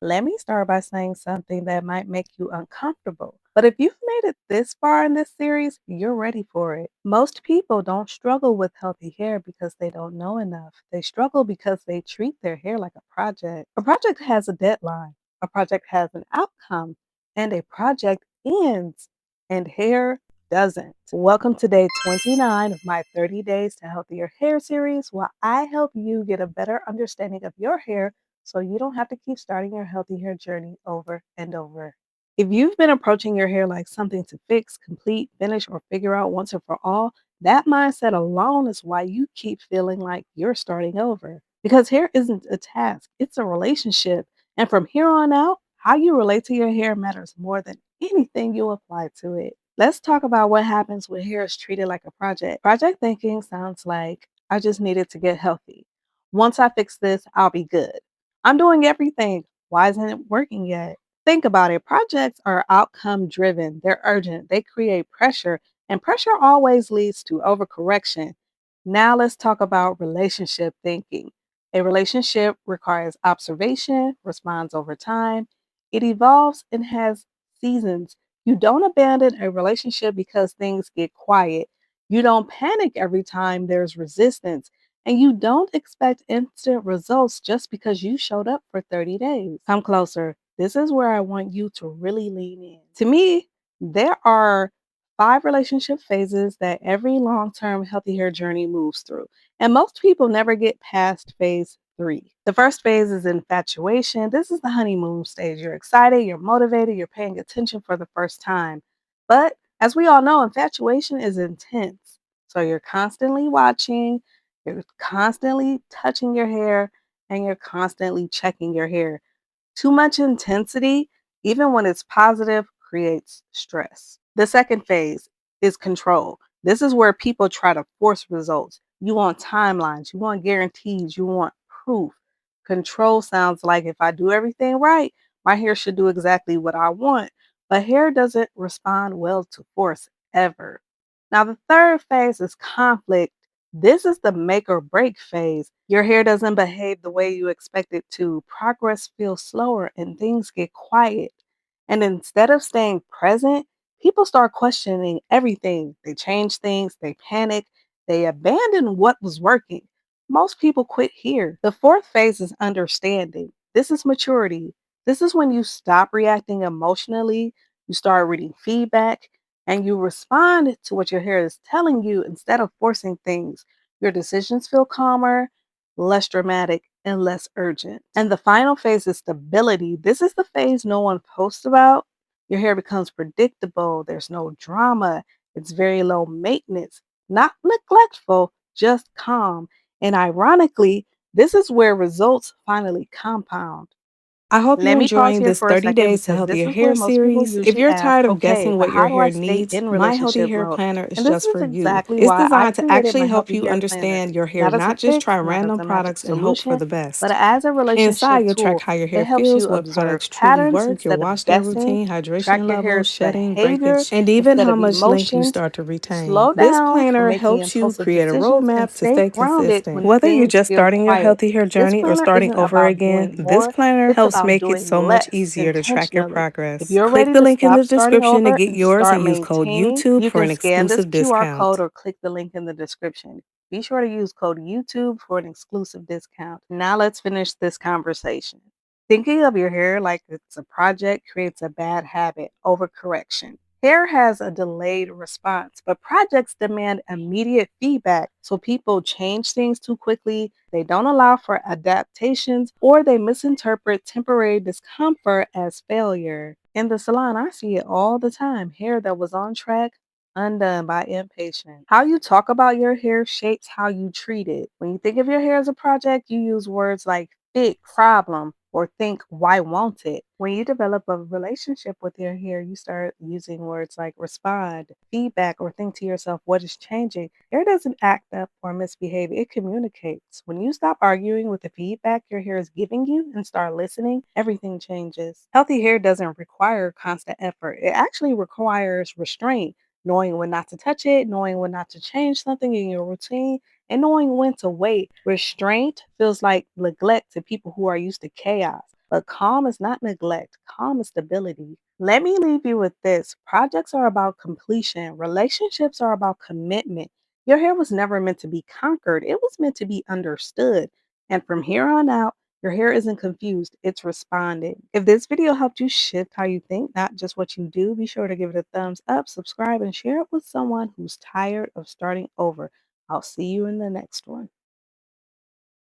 Let me start by saying something that might make you uncomfortable. But if you've made it this far in this series, you're ready for it. Most people don't struggle with healthy hair because they don't know enough. They struggle because they treat their hair like a project. A project has a deadline, a project has an outcome, and a project ends, and hair doesn't. Welcome to day 29 of my 30 Days to Healthier Hair series, where I help you get a better understanding of your hair so you don't have to keep starting your healthy hair journey over and over. If you've been approaching your hair like something to fix, complete, finish, or figure out once and for all, that mindset alone is why you keep feeling like you're starting over. Because hair isn't a task, it's a relationship. And from here on out, how you relate to your hair matters more than anything you apply to it. Let's talk about what happens when hair is treated like a project. Project thinking sounds like I just needed to get healthy. Once I fix this, I'll be good. I'm doing everything. Why isn't it working yet? Think about it. Projects are outcome driven, they're urgent, they create pressure, and pressure always leads to overcorrection. Now, let's talk about relationship thinking. A relationship requires observation, responds over time, it evolves and has seasons. You don't abandon a relationship because things get quiet. You don't panic every time there's resistance. And you don't expect instant results just because you showed up for 30 days. Come closer. This is where I want you to really lean in. To me, there are five relationship phases that every long term healthy hair journey moves through. And most people never get past phase three. The first phase is infatuation. This is the honeymoon stage. You're excited, you're motivated, you're paying attention for the first time. But as we all know, infatuation is intense. So you're constantly watching, you're constantly touching your hair, and you're constantly checking your hair. Too much intensity, even when it's positive, creates stress. The second phase is control. This is where people try to force results. You want timelines, you want guarantees, you want proof. Control sounds like if I do everything right, my hair should do exactly what I want. But hair doesn't respond well to force ever. Now, the third phase is conflict. This is the make or break phase. Your hair doesn't behave the way you expect it to. Progress feels slower and things get quiet. And instead of staying present, people start questioning everything. They change things, they panic, they abandon what was working. Most people quit here. The fourth phase is understanding. This is maturity. This is when you stop reacting emotionally, you start reading feedback, and you respond to what your hair is telling you instead of forcing things. Your decisions feel calmer, less dramatic, and less urgent. And the final phase is stability. This is the phase no one posts about. Your hair becomes predictable, there's no drama, it's very low maintenance, not neglectful, just calm. And ironically, this is where results finally compound. I hope you're Let me pause enjoying here this for a 30 second days to because this healthier is where hair most people series. If usually you're ask, tired of okay, guessing but what how your do I hair stay needs, in my Healthy relationship Hair mode? Planner is And this just is for you. exactly It's why I designed to created actually my help Healthy you Hair Planner. understand your hair, Not as a not just fix, try not as random a magic products and hope for solution, the but best. as a Inside, relationship you'll track tool. how your It hair helps feels, you what observe products truly patterns work, your instead wash of day guessing, routine, track hydration your levels, hair's shedding, behavior breakage, and even instead how of much length you emotions. start to retain. Slow This down from planner making helps you impulsive create a decisions and roadmap to stay stay grounded consistent. when Whether you're things just feel starting your quiet. healthy hair This journey or planner starting isn't over about again, doing this more, planner it's helps about make it doing so much less easier to track your intentionally. If progress. you're Click ready the to link in stop the starting description to over get and yours start and use code maintaining, YouTube you for can an scan this exclusive QR code discount. or click the link in the description. Be sure to use code YouTube for an exclusive discount. Now let's finish this conversation. Thinking of your hair like it's a project creates a bad habit, overcorrection. Hair has a delayed response, but projects demand immediate feedback. So people change things too quickly, they don't allow for adaptations, or they misinterpret temporary discomfort as failure. In the salon, I see it all the time. Hair that was on track, undone by impatience. How you talk about your hair shapes how you treat it. When you think of your hair as a project, you use words like fix, problem, or think, why won't it? When you develop a relationship with your hair, you start using words like respond, feedback, or think to yourself, what is changing? Hair doesn't act up or misbehave, it communicates. When you stop arguing with the feedback your hair is giving you and start listening, everything changes. Healthy hair doesn't require constant effort, it actually requires restraint, knowing when not to touch it, knowing when not to change something in your routine, and knowing when to wait. Restraint feels like neglect to people who are used to chaos. But calm is not neglect, calm is stability. Let me leave you with this: projects are about completion, relationships are about commitment. Your hair was never meant to be conquered, it was meant to be understood. And from here on out, your hair isn't confused, it's responding. If this video helped you shift how you think, not just what you do, be sure to give it a thumbs up, subscribe, and share it with someone who's tired of starting over. I'll see you in the next one.